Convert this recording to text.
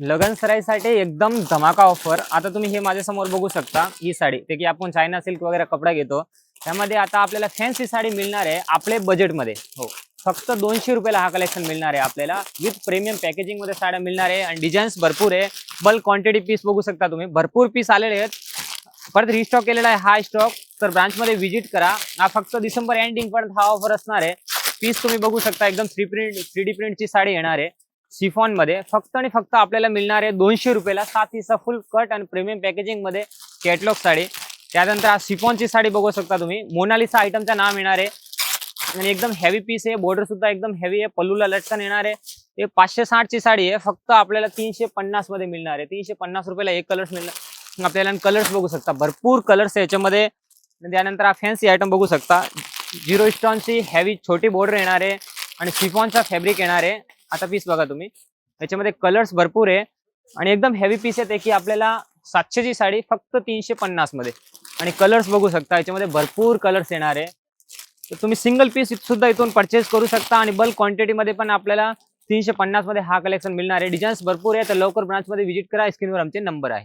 लगन सराईसाठी एकदम धमाका ऑफर। आता तुम्ही हे माझ्या समोर बघू शकता, ही साडी ते की आपण चायना सिल्क वगैरे कपडा घेतो त्यामध्ये आता आपल्याला फॅन्सी साडी मिळणार आहे आपले बजेटमध्ये। हो, फक्त 200 रुपयाला हा कलेक्शन मिळणार आहे आपल्याला। विथ प्रीमियम पॅकेजिंग मध्ये साड्या मिळणार आहे आणि डिझाईन्स भरपूर आहे। बल्क क्वांटिटी पीस बघू शकता तुम्ही, भरपूर पीस आलेले आहेत। परत रिस्टॉक केलेला आहे हा स्टॉक, तर ब्रांच मध्ये व्हिजिट करा। हा फक्त डिसेंबर एंडिंग पर्यंत हा ऑफर असणार आहे। पीस तुम्ही बघू शकता, एकदम 3D प्रिंटची साडी येणार आहे शिफॉन मध्ये। फक्त आणि फक्त आपल्याला मिळणार आहे 200 रुपयाला। 7 हिस्सा फुल कट आणि प्रीमियम पॅकेजिंग मध्ये कॅटलॉग साडी। त्यानंतर हा शिफॉनची साडी बघू शकता तुम्ही, मोनालिसा आयटमचं नाव येणार आहे आणि एकदम हेवी पीस आहे। बॉर्डर सुद्धा एकदम हेवी आहे, पल्लूला लटकन येणार आहे। ते 560 ची साडी आहे, फक्त आपल्याला 350 मध्ये मिळणार आहे। 350 रुपयाला एक कलर्स मिळणार आपल्याला। कलर्स बघू शकता, भरपूर कलर्स आहे याच्यामध्ये। त्यानंतर हा फॅन्सी आयटम बघू शकता, 0 स्टोनची हेवी छोटी बॉर्डर येणार आहे आणि शिफॉनचा फॅब्रिक येणार आहे। आता पीस बघा तुम्ही, याच्यामध्ये कलर्स भरपूर आहे आणि एकदम हेवी पीस आहे ते की आपल्याला 700 ची साडी फक्त 350 मध्ये। आणि कलर्स बघू शकता, याच्यामध्ये भरपूर कलर्स येणार आहे। तर तुम्ही सिंगल पीस सुद्धा इथून परचेस करू शकता आणि बल्क क्वांटिटी मध्ये पण आपल्याला 350 मध्ये हा कलेक्शन मिळणार आहे। डिझाईन्स भरपूर आहे, तर लवकर ब्रांच मध्ये व्हिजिट करा। स्क्रीनवर आमचे नंबर आहे।